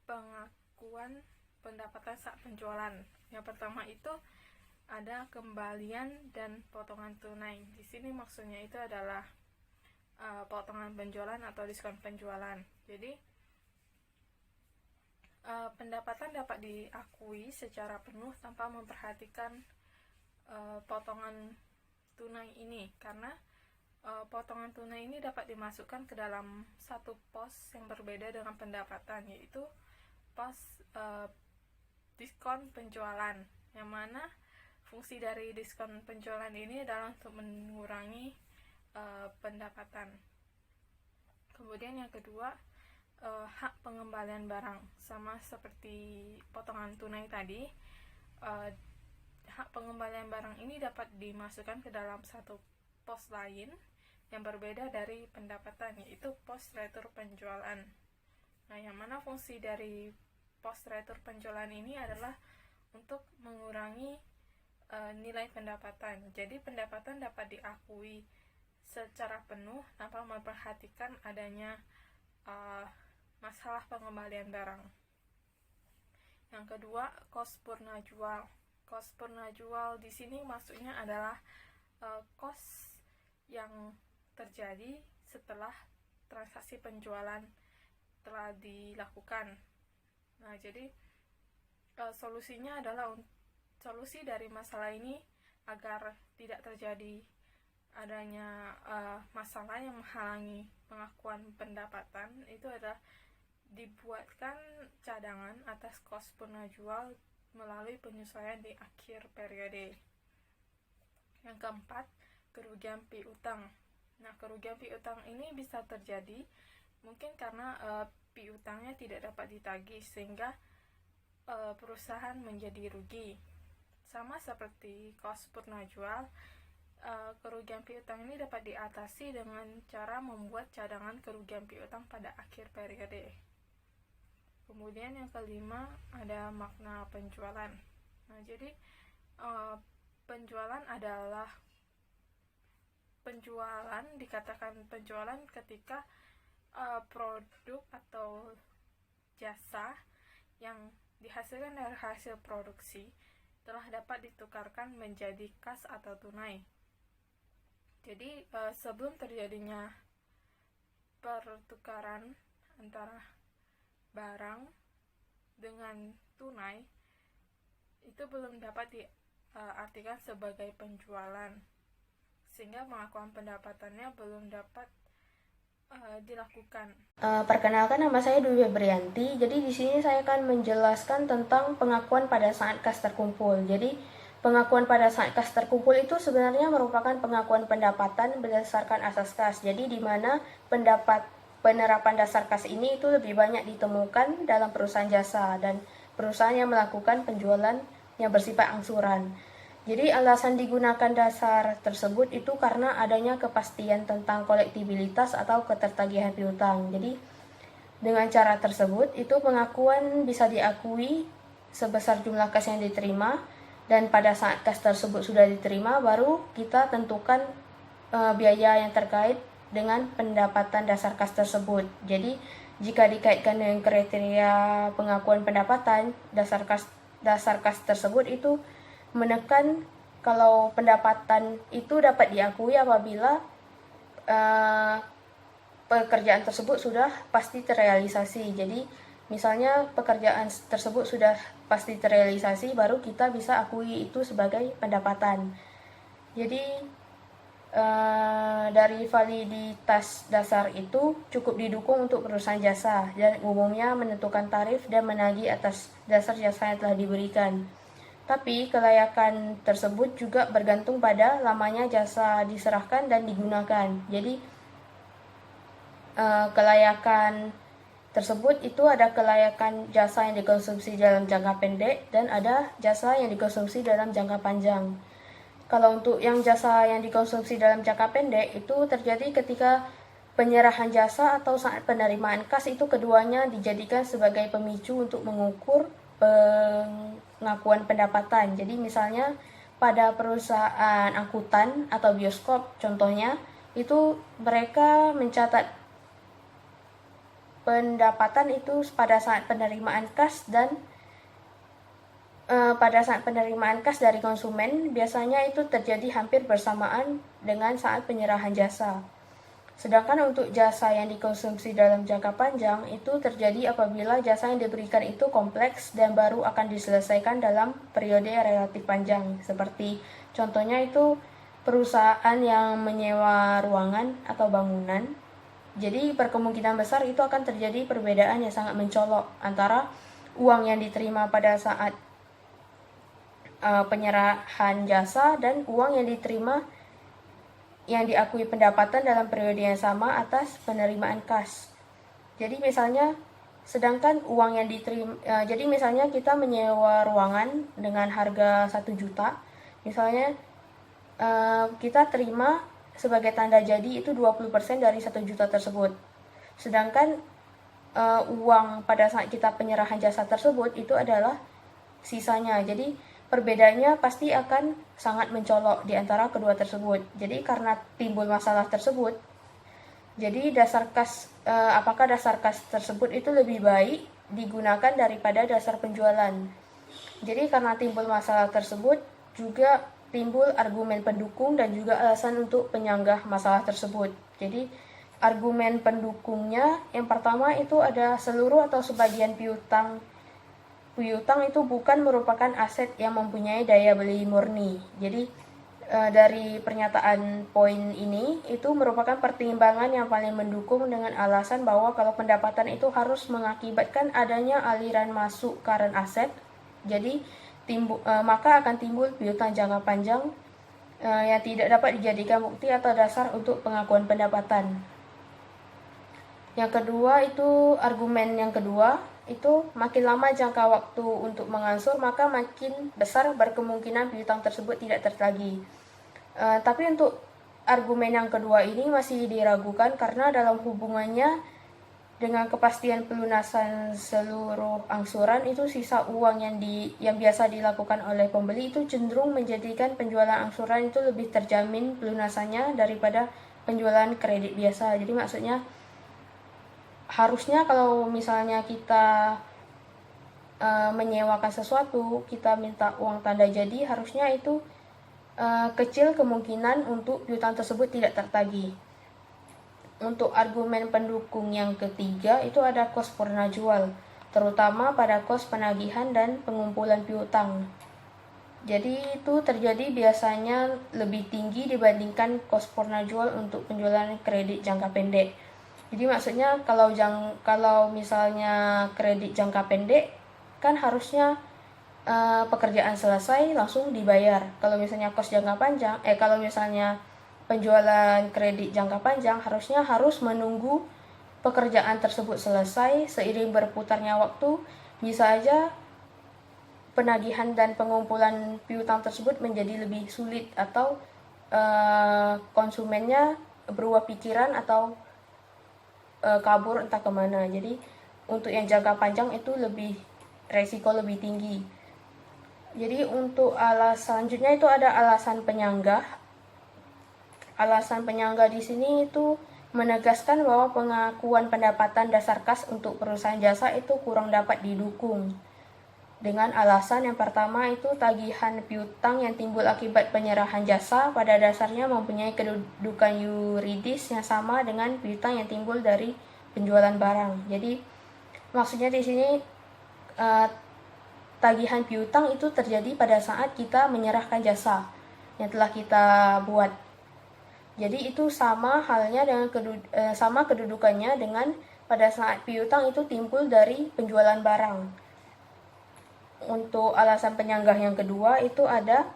pengakuan pendapatan saat penjualan. Yang pertama itu ada kembalian dan potongan tunai. Di sini maksudnya itu adalah potongan penjualan atau diskon penjualan. Jadi pendapatan dapat diakui secara penuh tanpa memperhatikan potongan tunai ini, karena potongan tunai ini dapat dimasukkan ke dalam satu pos yang berbeda dengan pendapatan, yaitu pos diskon penjualan, yang mana fungsi dari diskon penjualan ini adalah untuk mengurangi pendapatan. Kemudian yang kedua, hak pengembalian barang. Sama seperti potongan tunai tadi, hak pengembalian barang ini dapat dimasukkan ke dalam satu pos lain yang berbeda dari pendapatan, yaitu pos retur penjualan. Nah, yang mana fungsi dari pos retur penjualan ini adalah untuk mengurangi nilai pendapatan. Jadi pendapatan dapat diakui secara penuh tanpa memperhatikan adanya masalah pengembalian barang. Yang kedua, kos purna jual. Kos purna jual di sini maksudnya adalah kos yang terjadi setelah transaksi penjualan telah dilakukan. Nah, jadi solusinya adalah solusi dari masalah ini agar tidak terjadi adanya masalah yang menghalangi pengakuan pendapatan, itu adalah dibuatkan cadangan atas kos purna jual melalui penyesuaian di akhir periode. Yang keempat, kerugian piutang. Nah, kerugian piutang ini bisa terjadi mungkin karena piutangnya tidak dapat ditagih sehingga perusahaan menjadi rugi. Sama seperti kos purna jual, kerugian piutang ini dapat diatasi dengan cara membuat cadangan kerugian piutang pada akhir periode. Kemudian yang kelima, ada makna penjualan. Nah, jadi penjualan adalah dikatakan penjualan ketika produk atau jasa yang dihasilkan dari hasil produksi telah dapat ditukarkan menjadi kas atau tunai. Jadi sebelum terjadinya pertukaran antara barang dengan tunai, itu belum dapat diartikan sebagai penjualan, sehingga pengakuan pendapatannya belum dapat dilakukan. Perkenalkan, nama saya Dwi Febrianti. Jadi di sini saya akan menjelaskan tentang pengakuan pada saat kas terkumpul. Jadi pengakuan pada saat kas terkumpul itu sebenarnya merupakan pengakuan pendapatan berdasarkan asas kas. Jadi di mana penerapan dasar kas ini itu lebih banyak ditemukan dalam perusahaan jasa dan perusahaan yang melakukan penjualan yang bersifat angsuran. Jadi alasan digunakan dasar tersebut itu karena adanya kepastian tentang kolektibilitas atau ketertagihan piutang. Jadi dengan cara tersebut itu pengakuan bisa diakui sebesar jumlah kas yang diterima, dan pada saat kas tersebut sudah diterima baru kita tentukan biaya yang terkait dengan pendapatan dasar kas tersebut. Jadi jika dikaitkan dengan kriteria pengakuan pendapatan, dasar kas tersebut itu menekan kalau pendapatan itu dapat diakui apabila pekerjaan tersebut sudah pasti terrealisasi. Jadi misalnya pekerjaan tersebut sudah pasti terrealisasi, baru kita bisa akui itu sebagai pendapatan. Jadi dari validitas dasar itu cukup didukung untuk perusahaan jasa dan umumnya menentukan tarif dan menagih atas dasar jasa yang telah diberikan. Tapi kelayakan tersebut juga bergantung pada lamanya jasa diserahkan dan digunakan. Jadi kelayakan tersebut itu ada kelayakan jasa yang dikonsumsi dalam jangka pendek dan ada jasa yang dikonsumsi dalam jangka panjang. Kalau untuk yang jasa yang dikonsumsi dalam jangka pendek itu terjadi ketika penyerahan jasa atau saat penerimaan kas itu keduanya dijadikan sebagai pemicu untuk mengukur pengakuan pendapatan. Jadi misalnya pada perusahaan angkutan atau bioskop contohnya, itu mereka mencatat pendapatan itu pada saat penerimaan kas dan pada saat penerimaan kas dari konsumen biasanya itu terjadi hampir bersamaan dengan saat penyerahan jasa. Sedangkan untuk jasa yang dikonsumsi dalam jangka panjang itu terjadi apabila jasa yang diberikan itu kompleks dan baru akan diselesaikan dalam periode yang relatif panjang. Seperti contohnya itu perusahaan yang menyewa ruangan atau bangunan. Jadi berkemungkinan besar itu akan terjadi perbedaan yang sangat mencolok antara uang yang diterima pada saat penyerahan jasa dan uang yang diterima yang diakui pendapatan dalam periode yang sama atas penerimaan kas. Jadi misalnya sedangkan uang yang diterima jadi misalnya kita menyewa ruangan dengan harga 1 juta. Misalnya kita terima sebagai tanda jadi itu 20% dari 1 juta tersebut. Sedangkan uang pada saat kita penyerahan jasa tersebut itu adalah sisanya. Jadi perbedaannya pasti akan sangat mencolok di antara kedua tersebut. Jadi karena timbul masalah tersebut, jadi apakah dasar kas tersebut itu lebih baik digunakan daripada dasar penjualan. Jadi karena timbul masalah tersebut, juga timbul argumen pendukung dan juga alasan untuk penyanggah masalah tersebut. Jadi argumen pendukungnya yang pertama itu ada seluruh atau sebagian piutang itu bukan merupakan aset yang mempunyai daya beli murni. Jadi dari pernyataan poin ini itu merupakan pertimbangan yang paling mendukung dengan alasan bahwa kalau pendapatan itu harus mengakibatkan adanya aliran masuk current asset. Jadi maka akan timbul piutang jangka panjang yang tidak dapat dijadikan bukti atau dasar untuk pengakuan pendapatan. Yang kedua itu argumen yang kedua itu makin lama jangka waktu untuk mengangsur maka makin besar berkemungkinan piutang tersebut tidak tertagih. Tapi untuk argumen yang kedua ini masih diragukan karena dalam hubungannya dengan kepastian pelunasan seluruh angsuran itu sisa uang yang biasa dilakukan oleh pembeli itu cenderung menjadikan penjualan angsuran itu lebih terjamin pelunasannya daripada penjualan kredit biasa. Jadi maksudnya harusnya kalau misalnya kita menyewakan sesuatu, kita minta uang tanda jadi, harusnya itu kecil kemungkinan untuk piutang tersebut tidak tertagih. Untuk argumen pendukung yang ketiga itu ada kos purna jual, terutama pada kos penagihan dan pengumpulan piutang. Jadi itu terjadi biasanya lebih tinggi dibandingkan kos purna jual untuk penjualan kredit jangka pendek. Jadi maksudnya kalau misalnya kredit jangka pendek kan harusnya pekerjaan selesai langsung dibayar. Kalau misalnya kos jangka panjang, kalau misalnya penjualan kredit jangka panjang harus menunggu pekerjaan tersebut selesai seiring berputarnya waktu. Bisa aja penagihan dan pengumpulan piutang tersebut menjadi lebih sulit atau konsumennya berubah pikiran atau kabur entah kemana. Jadi untuk yang jangka panjang itu resiko lebih tinggi. Jadi untuk selanjutnya itu ada alasan penyanggah. Alasan penyanggah di sini itu menegaskan bahwa pengakuan pendapatan dasar kas untuk perusahaan jasa itu kurang dapat didukung. Dengan alasan yang pertama itu tagihan piutang yang timbul akibat penyerahan jasa pada dasarnya mempunyai kedudukan yuridis yang sama dengan piutang yang timbul dari penjualan barang. Jadi maksudnya di sini tagihan piutang itu terjadi pada saat kita menyerahkan jasa yang telah kita buat. Jadi itu sama halnya dengan sama kedudukannya dengan pada saat piutang itu timbul dari penjualan barang. Untuk alasan penyanggah yang kedua itu ada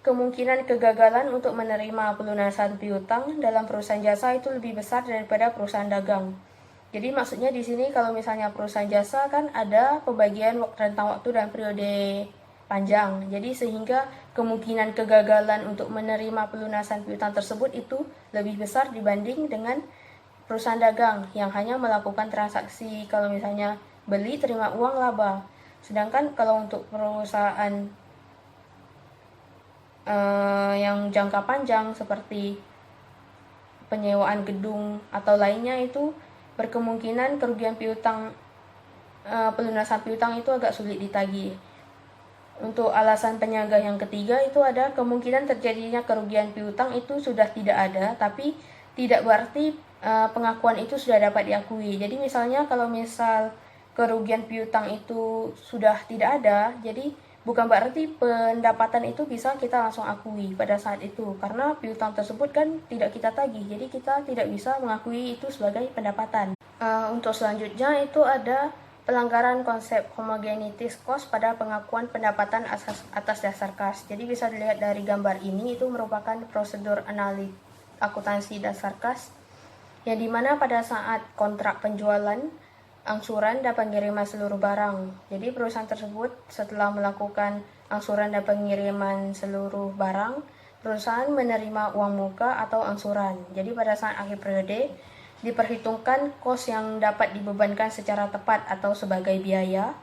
kemungkinan kegagalan untuk menerima pelunasan piutang dalam perusahaan jasa itu lebih besar daripada perusahaan dagang. Jadi maksudnya di sini kalau misalnya perusahaan jasa kan ada pembagian rentang waktu dan periode panjang. Jadi sehingga kemungkinan kegagalan untuk menerima pelunasan piutang tersebut itu lebih besar dibanding dengan perusahaan dagang yang hanya melakukan transaksi kalau misalnya beli terima uang laba. Sedangkan kalau untuk perusahaan yang jangka panjang seperti penyewaan gedung atau lainnya itu berkemungkinan kerugian piutang pelunasan piutang itu agak sulit ditagih. Untuk alasan penyangga yang ketiga itu ada kemungkinan terjadinya kerugian piutang itu sudah tidak ada, tapi tidak berarti pengakuan itu sudah dapat diakui. Jadi misalnya kalau misal kerugian piutang itu sudah tidak ada, jadi bukan berarti pendapatan itu bisa kita langsung akui pada saat itu, karena piutang tersebut kan tidak kita tagih, jadi kita tidak bisa mengakui itu sebagai pendapatan. Untuk selanjutnya itu ada pelanggaran konsep homogenities cost pada pengakuan pendapatan atas dasar kas. Jadi bisa dilihat dari gambar ini, itu merupakan prosedur analis akuntansi dasar kas, yang dimana pada saat kontrak penjualan, angsuran dan pengiriman seluruh barang. Jadi perusahaan tersebut setelah melakukan angsuran dan pengiriman seluruh barang, perusahaan menerima uang muka atau angsuran. Jadi pada saat akhir periode diperhitungkan kos yang dapat dibebankan secara tepat atau sebagai biaya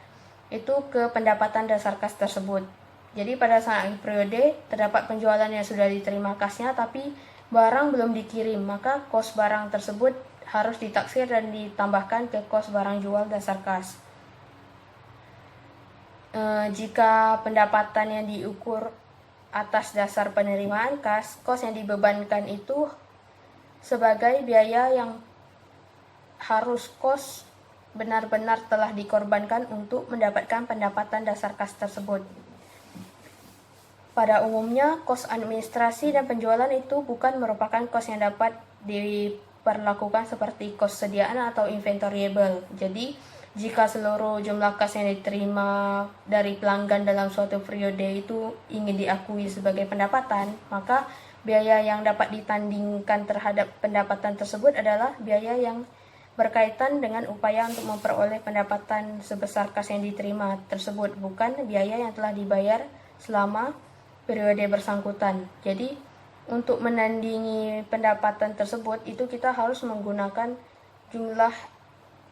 itu ke pendapatan dasar kas tersebut. Jadi pada saat akhir periode terdapat penjualan yang sudah diterima kasnya tapi barang belum dikirim, maka kos barang tersebut harus ditaksir dan ditambahkan ke kos barang jual dasar kas. Jika pendapatan yang diukur atas dasar penerimaan kas, kos yang dibebankan itu sebagai biaya yang harus kos benar-benar telah dikorbankan untuk mendapatkan pendapatan dasar kas tersebut. Pada umumnya, kos administrasi dan penjualan itu bukan merupakan kos yang dapat diperlakukan seperti kos sediaan atau inventoriable. Jadi, jika seluruh jumlah kas yang diterima dari pelanggan dalam suatu periode itu ingin diakui sebagai pendapatan, maka biaya yang dapat ditandingkan terhadap pendapatan tersebut adalah biaya yang berkaitan dengan upaya untuk memperoleh pendapatan sebesar kas yang diterima tersebut, bukan biaya yang telah dibayar selama periode bersangkutan. Jadi, untuk menandingi pendapatan tersebut, itu kita harus menggunakan jumlah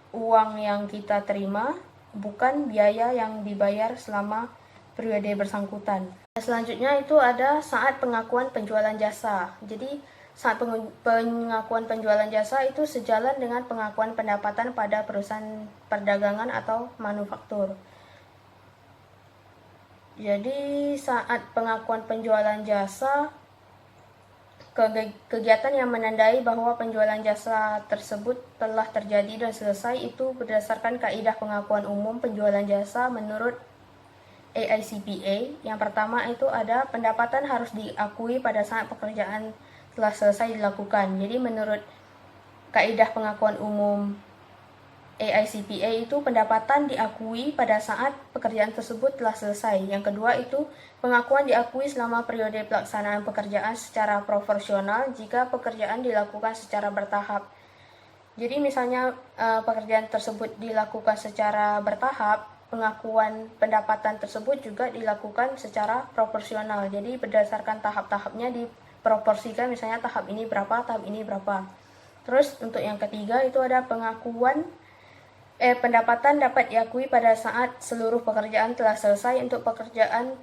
uang yang kita terima, bukan biaya yang dibayar selama periode bersangkutan. Selanjutnya itu ada saat pengakuan penjualan jasa. Jadi, saat pengakuan penjualan jasa itu sejalan dengan pengakuan pendapatan pada perusahaan perdagangan atau manufaktur. Jadi saat pengakuan penjualan jasa, kegiatan yang menandai bahwa penjualan jasa tersebut telah terjadi dan selesai itu berdasarkan kaidah pengakuan umum penjualan jasa menurut AICPA. Yang pertama itu ada pendapatan harus diakui pada saat pekerjaan telah selesai dilakukan. Jadi menurut kaidah pengakuan umum AICPA itu pendapatan diakui pada saat pekerjaan tersebut telah selesai. Yang kedua itu pengakuan diakui selama periode pelaksanaan pekerjaan secara proporsional jika pekerjaan dilakukan secara bertahap. Jadi misalnya pekerjaan tersebut dilakukan secara bertahap, pengakuan pendapatan tersebut juga dilakukan secara proporsional. Jadi berdasarkan tahap-tahapnya diproporsikan, misalnya tahap ini berapa, tahap ini berapa. Terus untuk yang ketiga itu ada pendapatan dapat diakui pada saat seluruh pekerjaan telah selesai untuk pekerjaan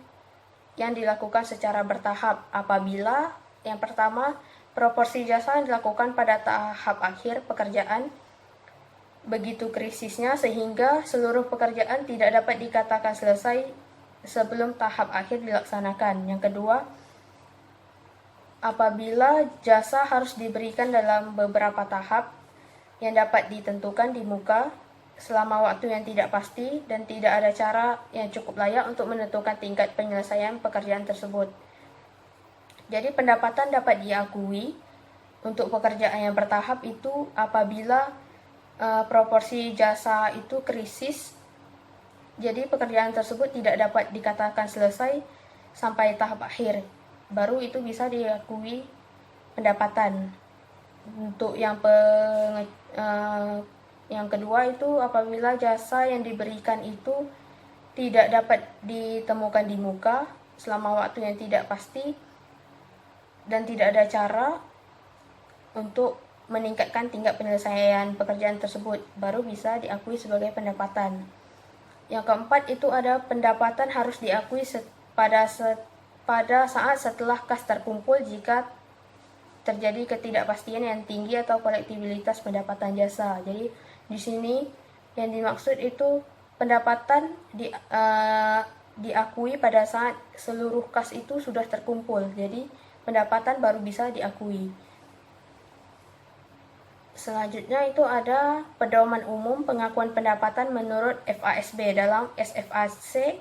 yang dilakukan secara bertahap apabila yang pertama proporsi jasa yang dilakukan pada tahap akhir pekerjaan begitu krisisnya sehingga seluruh pekerjaan tidak dapat dikatakan selesai sebelum tahap akhir dilaksanakan. Yang kedua, apabila jasa harus diberikan dalam beberapa tahap yang dapat ditentukan di muka selama waktu yang tidak pasti dan tidak ada cara yang cukup layak untuk menentukan tingkat penyelesaian pekerjaan tersebut. Jadi pendapatan dapat diakui untuk pekerjaan yang bertahap itu apabila proporsi jasa itu krisis, jadi pekerjaan tersebut tidak dapat dikatakan selesai sampai tahap akhir, baru itu bisa diakui pendapatan. Untuk yang Yang kedua itu apabila jasa yang diberikan itu tidak dapat ditemukan di muka selama waktu yang tidak pasti dan tidak ada cara untuk meningkatkan tingkat penyelesaian pekerjaan tersebut, baru bisa diakui sebagai pendapatan. Yang keempat itu ada pendapatan harus diakui pada saat setelah kas terkumpul jika terjadi ketidakpastian yang tinggi atau kolektibilitas pendapatan jasa. Jadi di sini yang dimaksud itu pendapatan diakui pada saat seluruh kas itu sudah terkumpul. Jadi pendapatan baru bisa diakui. Selanjutnya itu ada pedoman umum pengakuan pendapatan menurut FASB dalam SFAC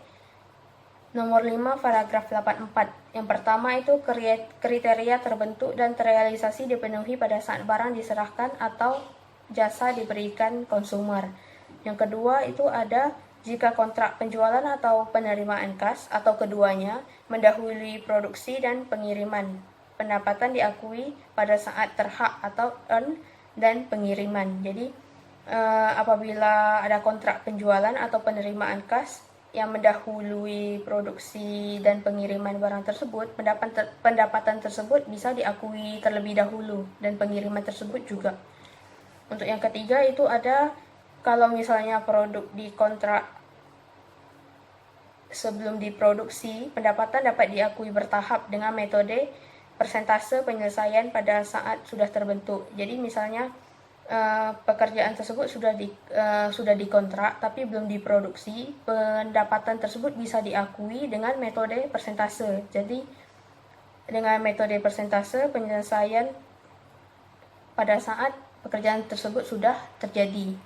nomor 5 paragraf 84. Yang pertama itu kriteria terbentuk dan terrealisasi dipenuhi pada saat barang diserahkan atau jasa diberikan konsumer. Yang kedua itu ada jika kontrak penjualan atau penerimaan kas atau keduanya mendahului produksi dan pengiriman. Pendapatan diakui pada saat terhak atau earn dan pengiriman. Jadi apabila ada kontrak penjualan atau penerimaan kas yang mendahului produksi dan pengiriman barang tersebut, pendapatan tersebut bisa diakui terlebih dahulu dan pengiriman tersebut juga. Untuk yang ketiga itu ada kalau misalnya produk dikontrak sebelum diproduksi, pendapatan dapat diakui bertahap dengan metode persentase penyelesaian pada saat sudah terbentuk. Jadi misalnya pekerjaan tersebut sudah dikontrak tapi belum diproduksi, pendapatan tersebut bisa diakui dengan metode persentase. Jadi dengan metode persentase penyelesaian pada saat pekerjaan tersebut sudah terjadi.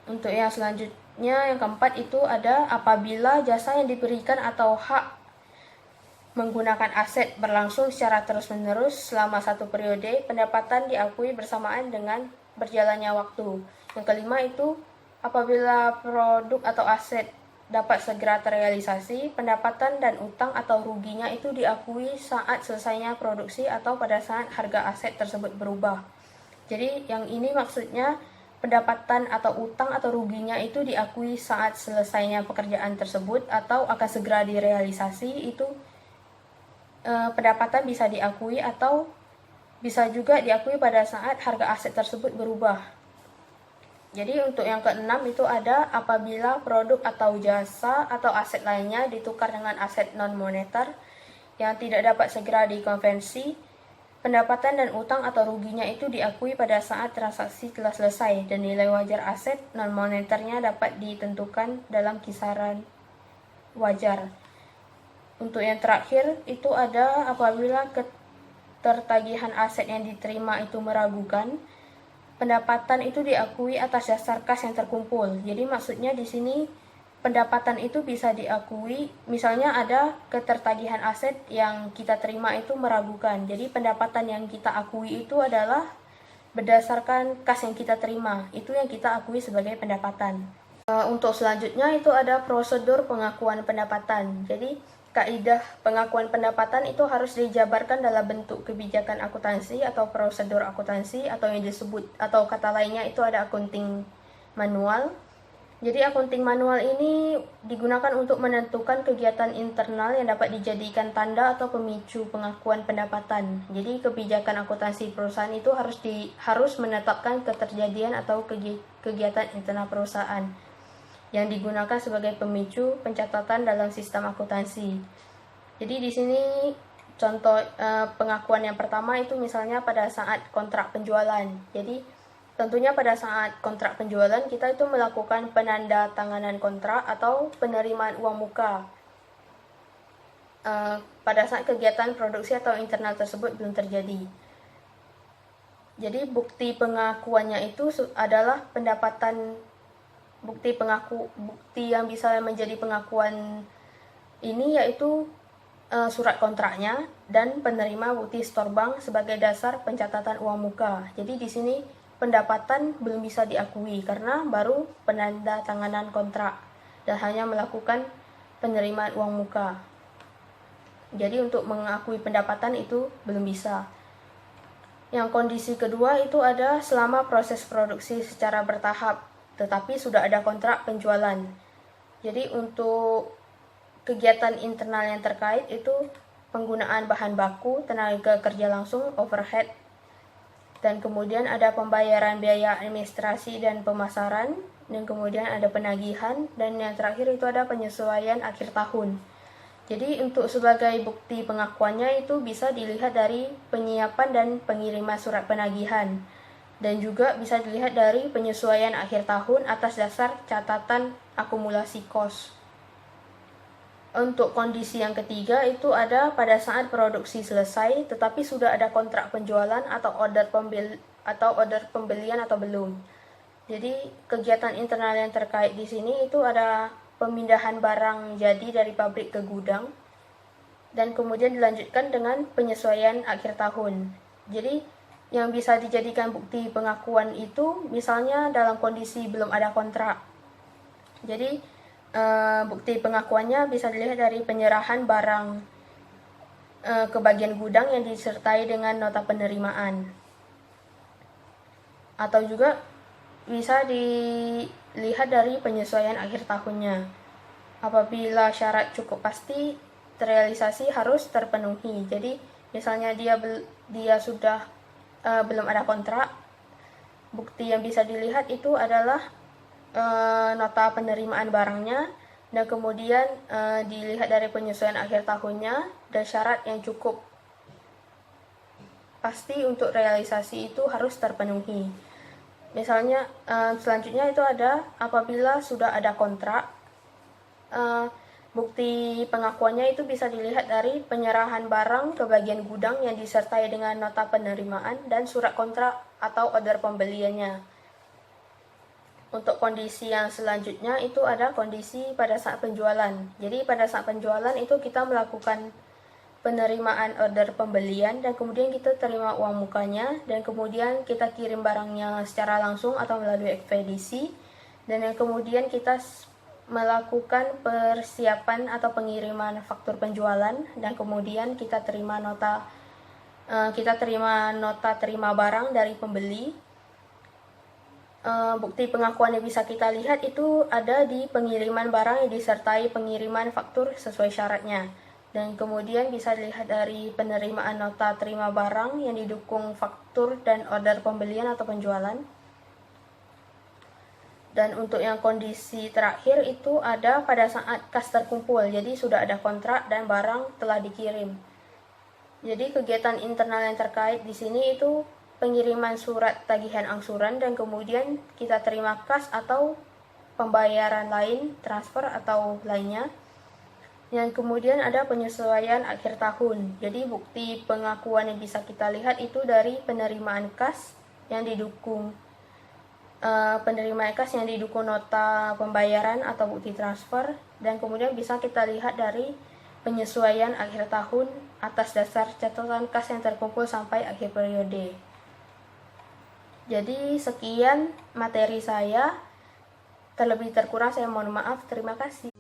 Untuk yang selanjutnya, yang keempat itu ada apabila jasa yang diberikan atau hak menggunakan aset berlangsung secara terus-menerus selama satu periode, pendapatan diakui bersamaan dengan berjalannya waktu. Yang kelima itu apabila produk atau aset dapat segera terrealisasi, pendapatan dan utang atau ruginya itu diakui saat selesainya produksi atau pada saat harga aset tersebut berubah. Jadi yang ini maksudnya pendapatan atau utang atau ruginya itu diakui saat selesainya pekerjaan tersebut atau akan segera direalisasi. Itu pendapatan bisa diakui atau bisa juga diakui pada saat harga aset tersebut berubah. Jadi untuk yang keenam itu ada apabila produk atau jasa atau aset lainnya ditukar dengan aset non-moneter yang tidak dapat segera dikonversi, pendapatan dan utang atau ruginya itu diakui pada saat transaksi telah selesai dan nilai wajar aset non-moneternya dapat ditentukan dalam kisaran wajar. Untuk yang terakhir itu ada apabila ketertagihan aset yang diterima itu meragukan, pendapatan itu diakui atas dasar kas yang terkumpul. Jadi maksudnya di sini pendapatan itu bisa diakui, misalnya ada ketertagihan aset yang kita terima itu meragukan. Jadi pendapatan yang kita akui itu adalah berdasarkan kas yang kita terima, itu yang kita akui sebagai pendapatan. Untuk selanjutnya itu ada prosedur pengakuan pendapatan. Jadi kaidah pengakuan pendapatan itu harus dijabarkan dalam bentuk kebijakan akuntansi atau prosedur akuntansi atau yang disebut atau kata lainnya itu ada accounting manual. Jadi accounting manual ini digunakan untuk menentukan kegiatan internal yang dapat dijadikan tanda atau pemicu pengakuan pendapatan. Jadi kebijakan akuntansi perusahaan itu harus menetapkan keterjadian atau kegiatan internal perusahaan yang digunakan sebagai pemicu pencatatan dalam sistem akuntansi. Jadi di sini contoh pengakuan yang pertama itu misalnya pada saat kontrak penjualan. Jadi tentunya pada saat kontrak penjualan kita itu melakukan penandatanganan kontrak atau penerimaan uang muka. Pada saat kegiatan produksi atau internal tersebut belum terjadi. Jadi bukti pengakuannya itu adalah pendapatan. Bukti yang bisa menjadi pengakuan ini yaitu surat kontraknya dan penerima bukti store bank sebagai dasar pencatatan uang muka. Jadi di sini pendapatan belum bisa diakui karena baru penandatanganan kontrak dan hanya melakukan penerimaan uang muka. Jadi untuk mengakui pendapatan itu belum bisa. Yang kondisi kedua itu ada selama proses produksi secara bertahap, tetapi sudah ada kontrak penjualan. Jadi untuk kegiatan internal yang terkait itu penggunaan bahan baku, tenaga kerja langsung, overhead, dan kemudian ada pembayaran biaya administrasi dan pemasaran, dan kemudian ada penagihan, dan yang terakhir itu ada penyesuaian akhir tahun. Jadi untuk sebagai bukti pengakuannya itu bisa dilihat dari penyiapan dan pengiriman surat penagihan, dan juga bisa dilihat dari penyesuaian akhir tahun atas dasar catatan akumulasi kos. Untuk kondisi yang ketiga itu ada pada saat produksi selesai tetapi sudah ada kontrak penjualan atau order pembelian atau belum. Jadi kegiatan internal yang terkait di sini itu ada pemindahan barang jadi dari pabrik ke gudang dan kemudian dilanjutkan dengan penyesuaian akhir tahun. Jadi yang bisa dijadikan bukti pengakuan itu misalnya dalam kondisi belum ada kontrak. Jadi bukti pengakuannya bisa dilihat dari penyerahan barang ke bagian gudang yang disertai dengan nota penerimaan. Atau juga bisa dilihat dari penyesuaian akhir tahunnya. Apabila syarat cukup pasti, terrealisasi harus terpenuhi. Jadi misalnya dia sudah belum ada kontrak, bukti yang bisa dilihat itu adalah nota penerimaan barangnya, dan kemudian dilihat dari penyesuaian akhir tahunnya dan syarat yang cukup pasti untuk realisasi itu harus terpenuhi. Misalnya selanjutnya itu ada apabila sudah ada kontrak, bukti pengakuannya itu bisa dilihat dari penyerahan barang ke bagian gudang yang disertai dengan nota penerimaan dan surat kontrak atau order pembeliannya. Untuk kondisi yang selanjutnya itu ada kondisi pada saat penjualan. Jadi pada saat penjualan itu kita melakukan penerimaan order pembelian dan kemudian kita terima uang mukanya dan kemudian kita kirim barangnya secara langsung atau melalui ekspedisi, dan yang kemudian kita melakukan persiapan atau pengiriman faktur penjualan dan kemudian kita terima nota terima barang dari pembeli. Bukti pengakuan yang bisa kita lihat itu ada di pengiriman barang yang disertai pengiriman faktur sesuai syaratnya. Dan kemudian bisa dilihat dari penerimaan nota terima barang yang didukung faktur dan order pembelian atau penjualan. Dan untuk yang kondisi terakhir itu ada pada saat kas terkumpul, jadi sudah ada kontrak dan barang telah dikirim. Jadi kegiatan internal yang terkait di sini itu pengiriman surat tagihan angsuran dan kemudian kita terima kas atau pembayaran lain, transfer atau lainnya. Yang kemudian ada penyesuaian akhir tahun. Jadi bukti pengakuan yang bisa kita lihat itu dari penerimaan kas yang didukung nota pembayaran atau bukti transfer, dan kemudian bisa kita lihat dari penyesuaian akhir tahun atas dasar catatan kas yang terkumpul sampai akhir periode. Jadi sekian materi saya. Terlebih terkurang saya mohon maaf. Terima kasih.